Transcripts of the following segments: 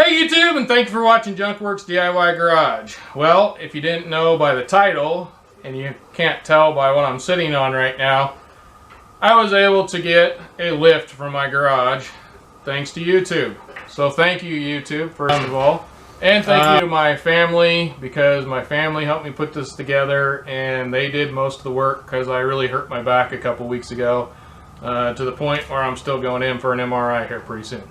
Hey YouTube, and thank you for watching Junkworks DIY Garage. Well, if you didn't know by the title, and you can't tell by what I'm sitting on right now, I was able to get a lift from my garage thanks to YouTube. So thank you YouTube, first of all. And thank you to my family, because my family helped me put this together, and they did most of the work because I really hurt my back a couple weeks ago, to the point where I'm still going in for an MRI here pretty soon.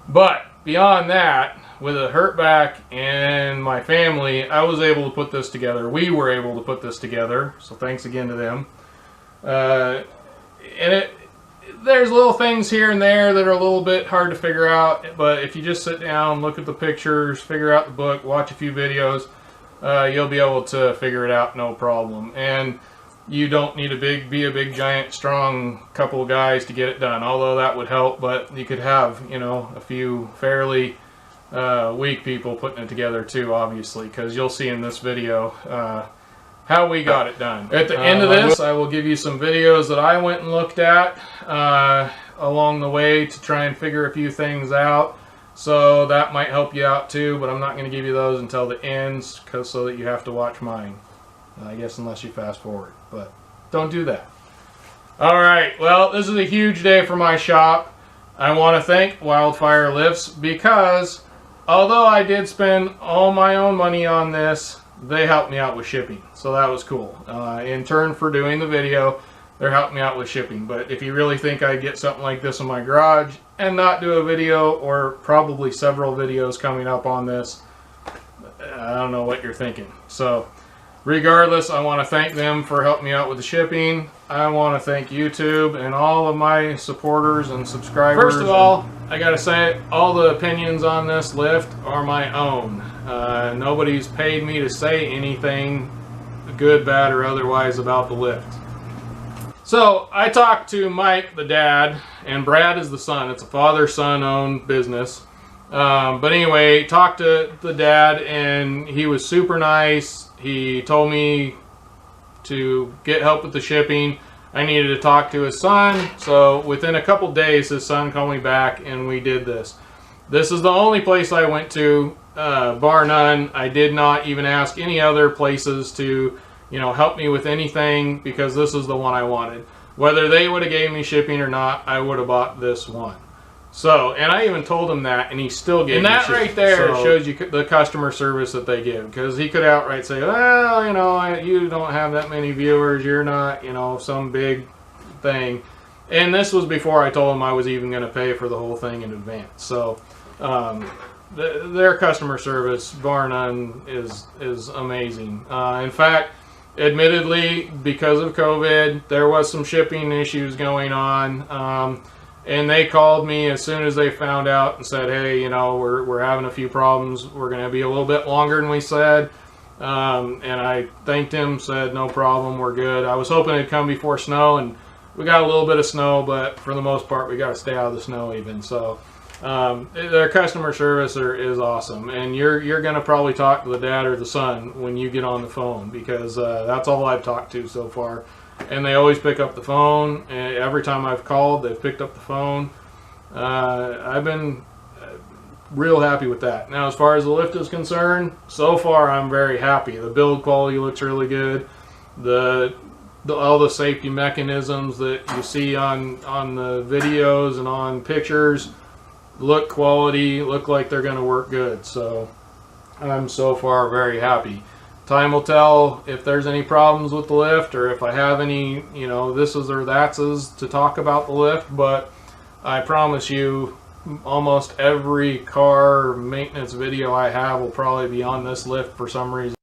But beyond that, with a hurt back and my family, I was able to put this together. We were able to put this together, so thanks again to them. There's little things here and there that are a little bit hard to figure out, but if you just sit down, look at the pictures, figure out the book, watch a few videos, you'll be able to figure it out no problem. And you don't need be a big, giant, strong couple of guys to get it done, although that would help, but you could have, you know, a few fairly weak people putting it together too, obviously, because you'll see in this video how we got it done. At the end of this, I will give you some videos that I went and looked at along the way to try and figure a few things out. So that might help you out too, but I'm not going to give you those until the end, so that you have to watch mine. I guess unless you fast forward, but don't do that. Alright, well, this is a huge day for my shop. I want to thank Wildfire Lifts, because although I did spend all my own money on this, they helped me out with shipping, so that was cool. In turn for doing the video, they're helping me out with shipping. But if you really think I'd get something like this in my garage and not do a video, or probably several videos coming up on this, I don't know what you're thinking. So regardless, I want to thank them for helping me out with the shipping. I want to thank YouTube and all of my supporters and subscribers. First of all, I gotta say, all the opinions on this lift are my own. Nobody's paid me to say anything good, bad, or otherwise about the lift. So I talked to Mike, the dad, and Brad is the son. It's a father-son owned business. But anyway, talked to the dad, and he was super nice. He told me to get help with the shipping. I needed to talk to his son, so within a couple days his son called me back and we did this. This is the only place I went to, bar none. I did not even ask any other places to, you know, help me with anything, because this is the one I wanted. Whether they would have gave me shipping or not, I would have bought this one. So, and I even told him that, and he still gave me shipping. And that right there shows you the customer service that they give, because he could outright say, well, you know, you don't have that many viewers, you're not, you know, some big thing. And this was before I told him I was even going to pay for the whole thing in advance. So, their customer service, bar none, is amazing. In fact, admittedly, because of COVID, there was some shipping issues going on. And they called me as soon as they found out and said, hey, you know, we're having a few problems. We're going to be a little bit longer than we said. And I thanked him, said, no problem, we're good. I was hoping it'd come before snow, and we got a little bit of snow, but for the most part, we got to stay out of the snow even. So their customer service is awesome. And you're going to probably talk to the dad or the son when you get on the phone, because that's all I've talked to so far. And they always pick up the phone, and every time I've called, they've picked up the phone. I've been real happy with that. Now, as far as the lift is concerned, so far I'm very happy. The build quality looks really good. All the safety mechanisms that you see on the videos and on pictures look like they're going to work good. So I'm so far very happy. Time will tell if there's any problems with the lift, or if I have any, you know, thises or thatses to talk about the lift, but I promise you, almost every car maintenance video I have will probably be on this lift for some reason.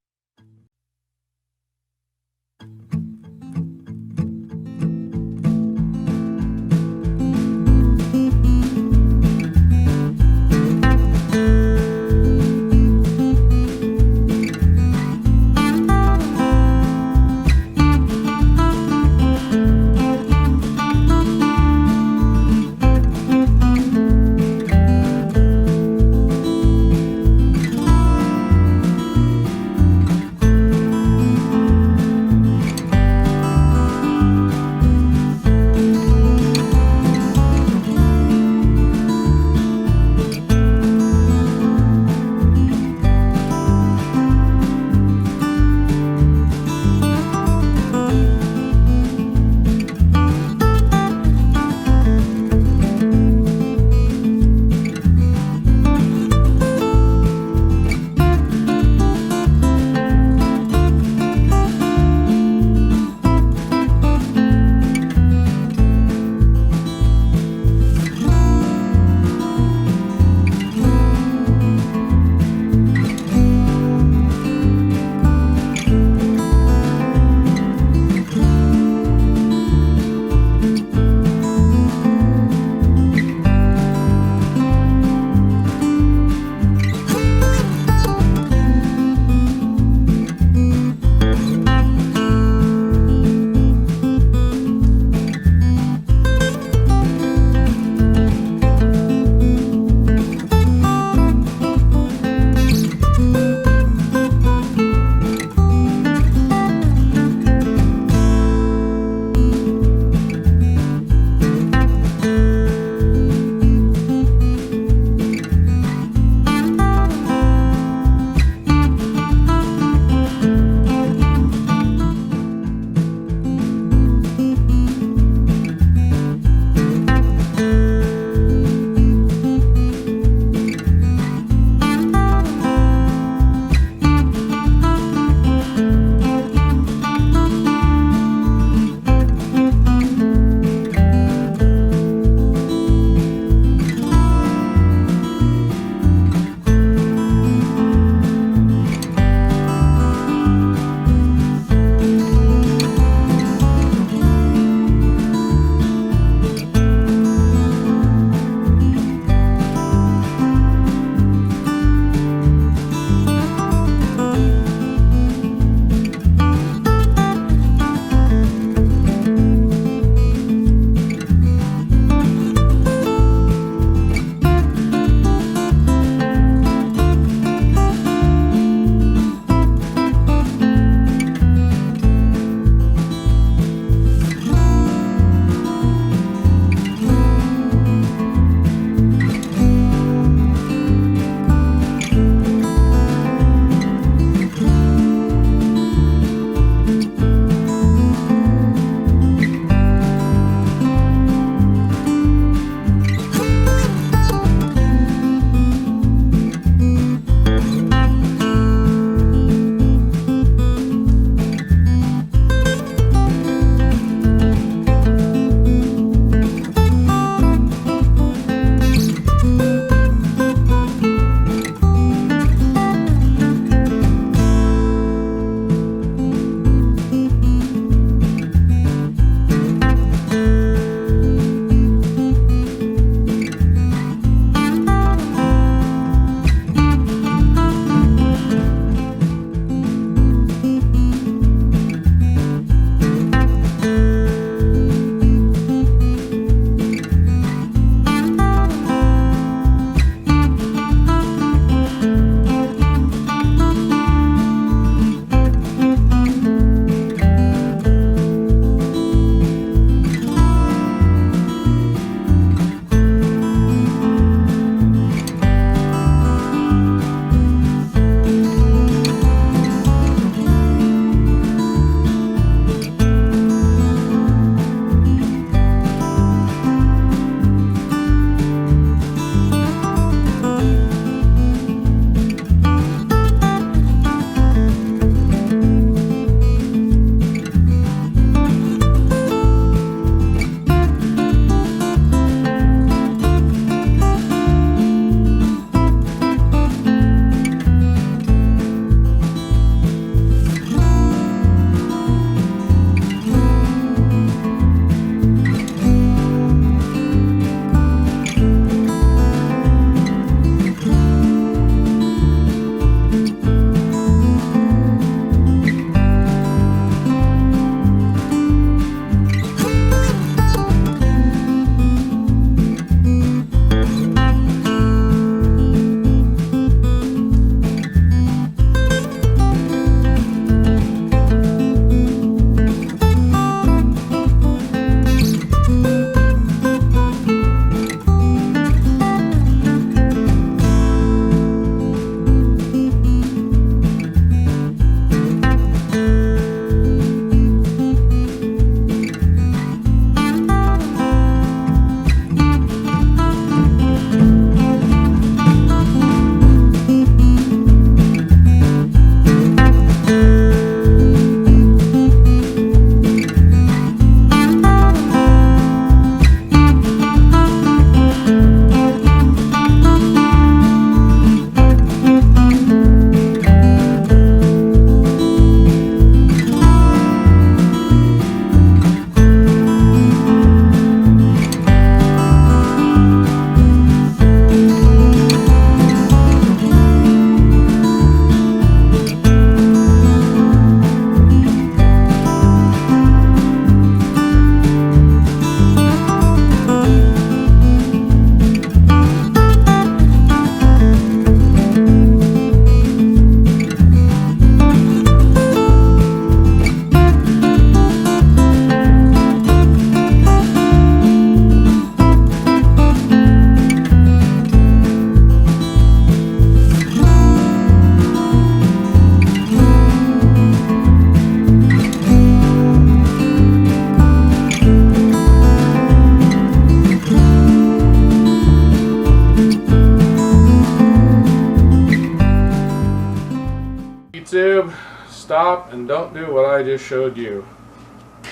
sib, stop and don't do what I just showed you.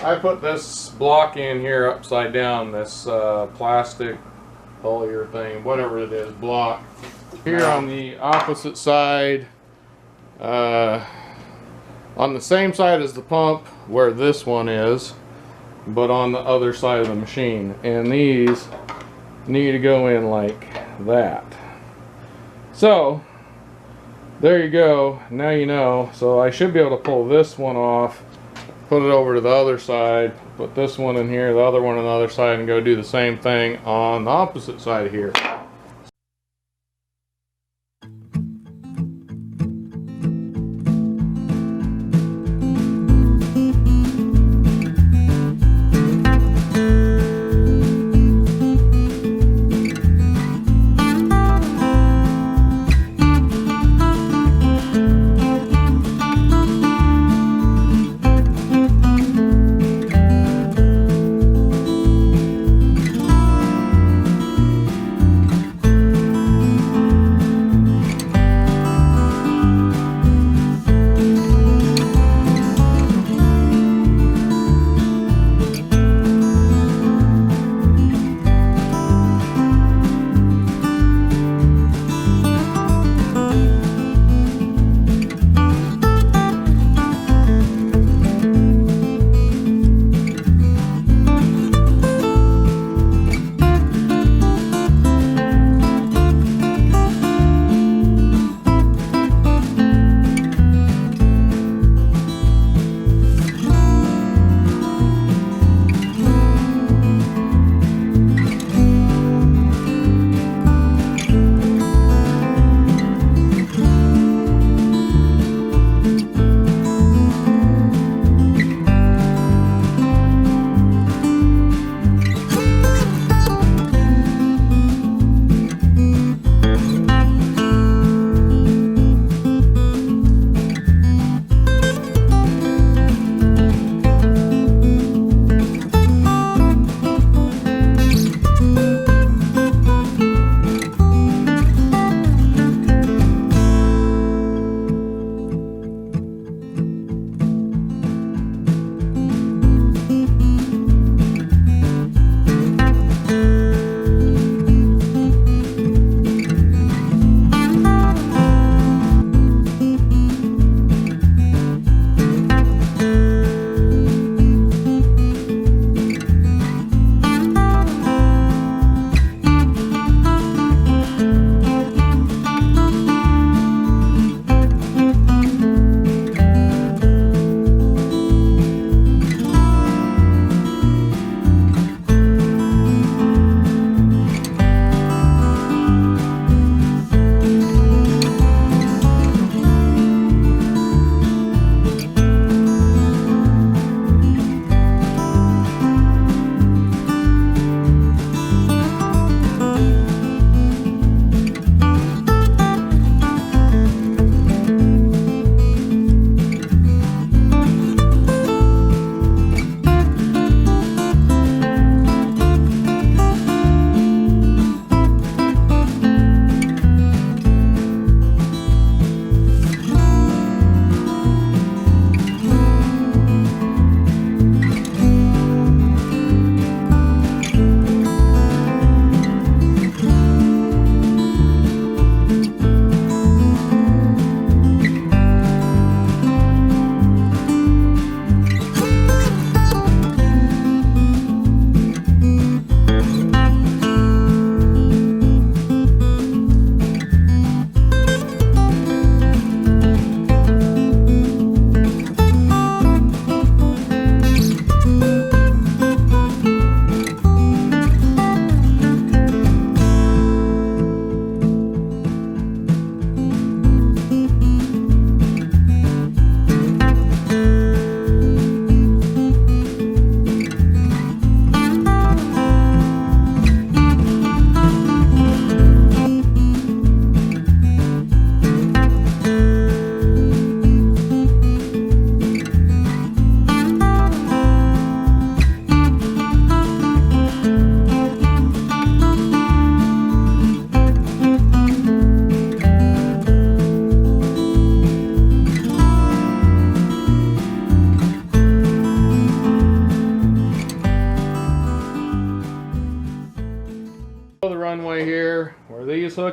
I put this block in here upside down, this plastic polyurethane, whatever it is, block. Here on the opposite side, on the same side as the pump where this one is, but on the other side of the machine. And these need to go in like that. So there you go, now you know. So I should be able to pull this one off, put it over to the other side, put this one in here, the other one on the other side, and go do the same thing on the opposite side of here.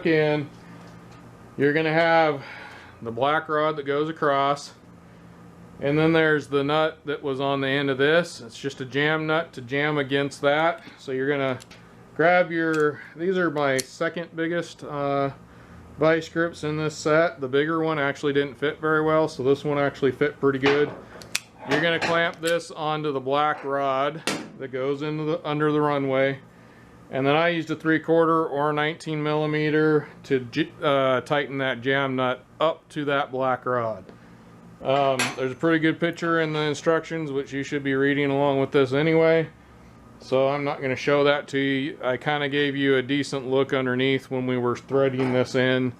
look in, you're going to have the black rod that goes across, and then there's the nut that was on the end of this. It's just a jam nut to jam against that. So you're going to grab your, these are my second biggest vice grips in this set. The bigger one actually didn't fit very well, so this one actually fit pretty good. You're going to clamp this onto the black rod that goes into the under the runway, and then I used a 3/4 or 19 millimeter to tighten that jam nut up to that black rod. There's a pretty good picture in the instructions, which you should be reading along with this anyway, so I'm not going to show that to you. I kind of gave you a decent look underneath when we were threading this in.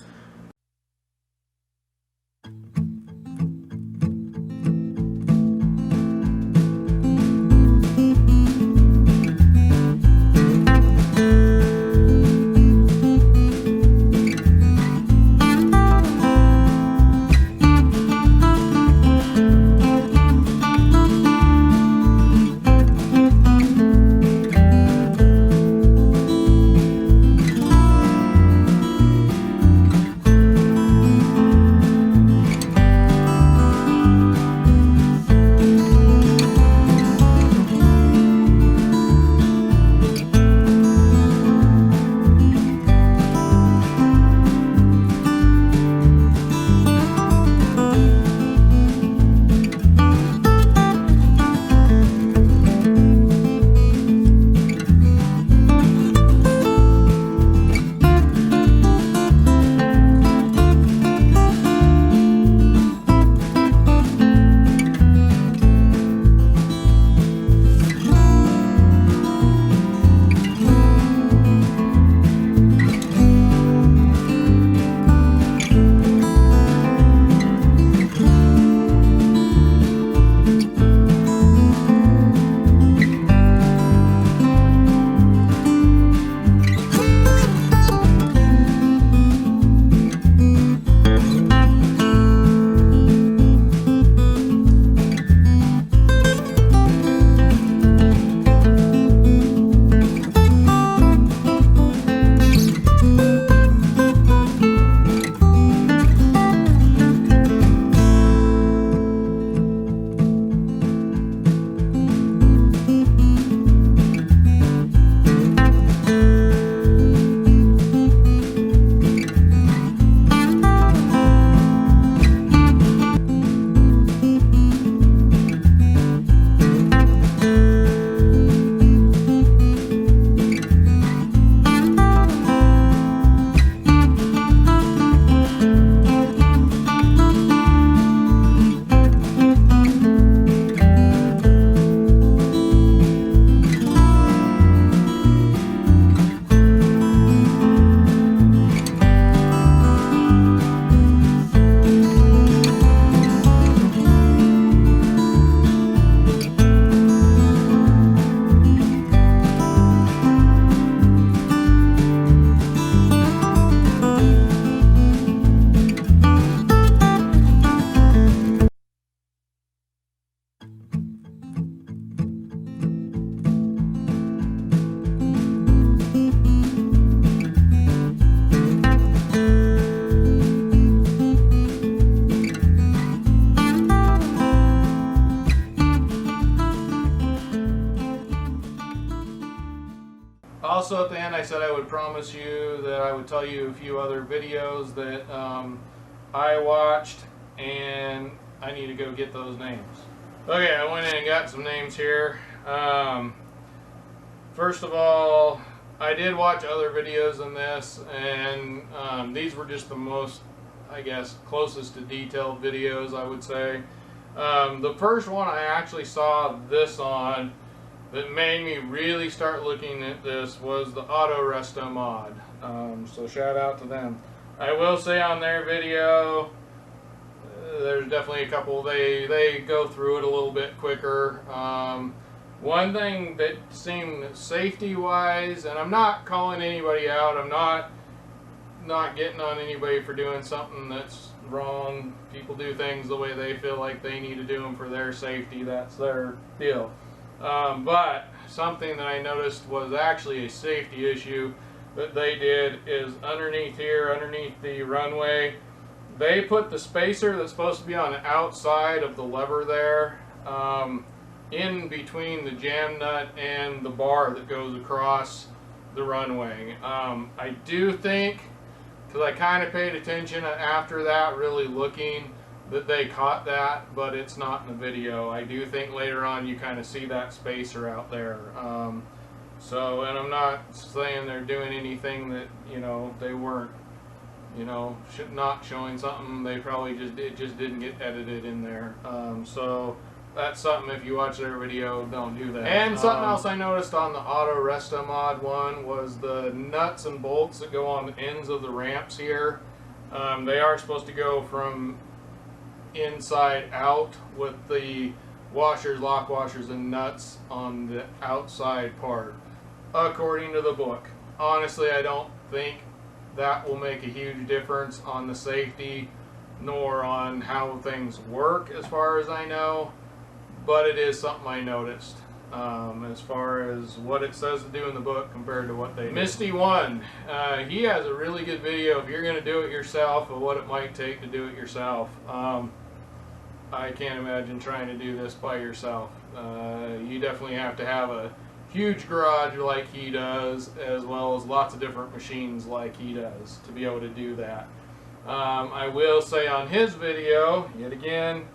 Also at the end I said I would promise you that I would tell you a few other videos that I watched, and I need to go get those names. Okay, I went in and got some names here. First of all, I did watch other videos than this, and these were just the most, I guess, closest to detailed videos, I would say. The first one I actually saw this on that made me really start looking at this was the Auto Resto mod. So shout out to them. I will say on their video, there's definitely a couple, they go through it a little bit quicker. One thing that seemed safety wise, and I'm not calling anybody out, I'm not getting on anybody for doing something that's wrong. People do things the way they feel like they need to do them for their safety. That's their deal. But something that I noticed was actually a safety issue that they did is underneath here, underneath the runway, they put the spacer that's supposed to be on the outside of the lever there, in between the jam nut and the bar that goes across the runway. I do think, because I kind of paid attention after that, really looking, that they caught that, but it's not in the video. I do think later on you kind of see that spacer out there. So, and I'm not saying they're doing anything that, you know, they weren't, you know, not showing something. They probably it just didn't get edited in there. So that's something, if you watch their video, don't do that. And something else I noticed on the Auto Resta Mod one was the nuts and bolts that go on the ends of the ramps here. They are supposed to go from inside out with the washers, lock washers, and nuts on the outside part, according to the book. Honestly, I don't think that will make a huge difference on the safety nor on how things work, as far as I know, but it is something I noticed as far as what it says to do in the book compared to what they do. Misty One, he has a really good video if you're going to do it yourself, of what it might take to do it yourself. I can't imagine trying to do this by yourself. You definitely have to have a huge garage like he does, as well as lots of different machines like he does, to be able to do that. I will say on his video, yet again,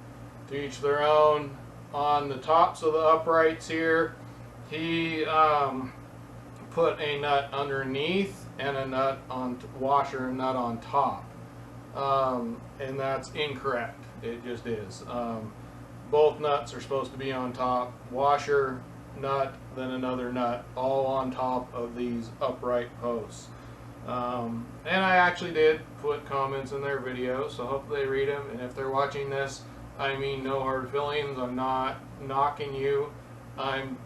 to each their own, on the tops of the uprights here, he put a nut underneath and a nut on washer and nut on top, and that's incorrect. It just is. Both nuts are supposed to be on top. Washer, nut, then another nut, all on top of these upright posts. And I actually did put comments in their video, so hopefully they read them. And if they're watching this, I mean no hard feelings. I'm not knocking you. I'm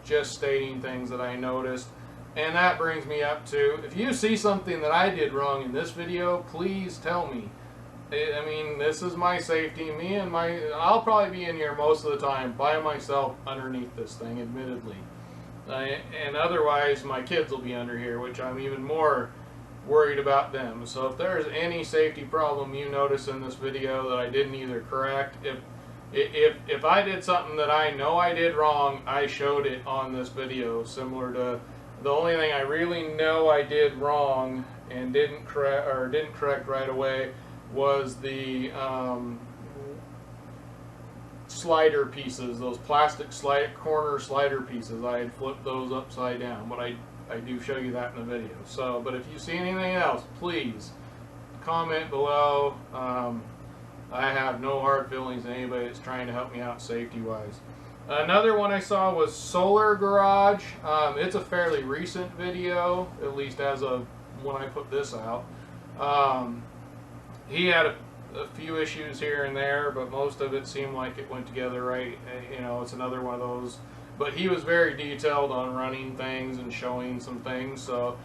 just stating things that I noticed. And that brings me up to, if you see something that I did wrong in this video, please tell me. I mean, this is my safety. I'll probably be in here most of the time by myself underneath this thing, admittedly. And otherwise, my kids will be under here, which I'm even more worried about them. So if there's any safety problem you notice in this video that I didn't either correct, if I did something that I know I did wrong, I showed it on this video, similar to the only thing I really know I did wrong and didn't correct right away was the slider pieces, those plastic corner slider pieces. I had flipped those upside down, but I do show you that in the video. So, but if you see anything else, please comment below. I have no hard feelings to anybody that's trying to help me out safety-wise. Another one I saw was Solar Garage. It's a fairly recent video, at least as of when I put this out. He had a few issues here and there, but most of it seemed like it went together right. You know, it's another one of those. But he was very detailed on running things and showing some things, so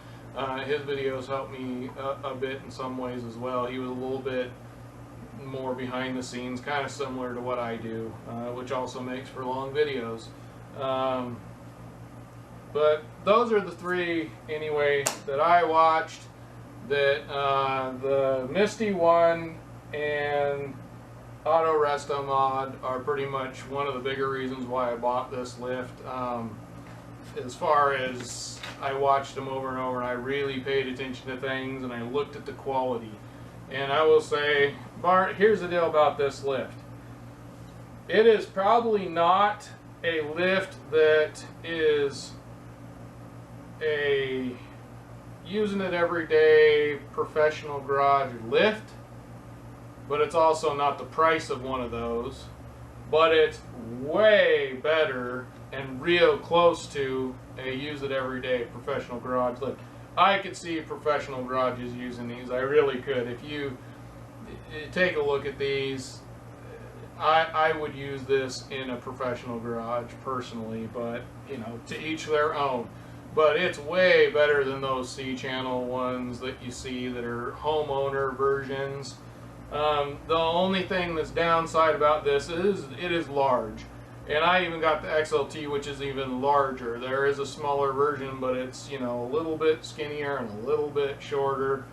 his videos helped me a bit in some ways as well. He was a little bit more behind the scenes, kind of similar to what I do, which also makes for long videos. But those are the three, anyway, that I watched. That the Misty One and Auto Resta Mod are pretty much one of the bigger reasons why I bought this lift. As far as I watched them over and over, and I really paid attention to things, and I looked at the quality. And I will say, Bart, here's the deal about this lift. It is probably not a lift that is a using it every day professional garage lift, but it's also not the price of one of those, but it's way better and real close to a use it every day professional garage lift. I could see professional garages using these. I really could. If you take a look at these, I would use this in a professional garage personally, but you know, to each their own. But it's way better than those C-channel ones that you see that are homeowner versions. The only thing that's downside about this is it is large. And I even got the XLT, which is even larger. There is a smaller version, but it's, you know, a little bit skinnier and a little bit shorter.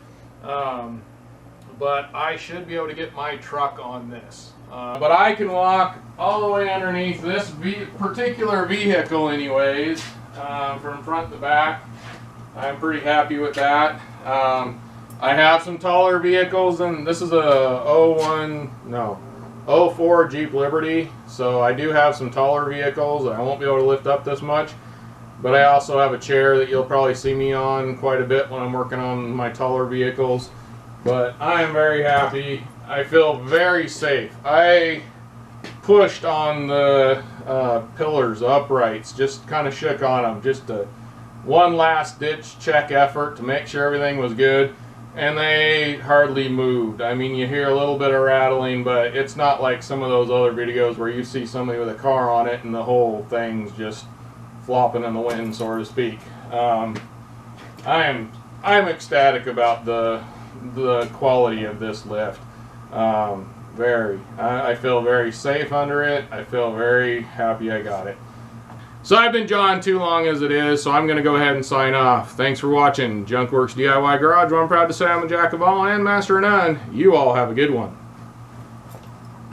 But I should be able to get my truck on this. But I can walk all the way underneath this particular vehicle anyways, from front to back. I'm pretty happy with that. I have some taller vehicles, and this is a 04 Jeep Liberty, so I do have some taller vehicles that I won't be able to lift up this much. But I also have a chair that you'll probably see me on quite a bit when I'm working on my taller vehicles. But I am very happy. I feel very safe. I pushed on the pillars, uprights, just kind of shook on them, just one last ditch check effort to make sure everything was good, and they hardly moved. I mean, you hear a little bit of rattling, but it's not like some of those other videos where you see somebody with a car on it and the whole thing's just flopping in the wind, so to speak. I'm ecstatic about the quality of this lift. I feel very safe under it. I feel very happy I got it. So I've been John too long as it is, so I'm going to go ahead and sign off. Thanks for watching Junkworks DIY Garage, where I'm proud to say I'm a jack of all and master of none. You all have a good one.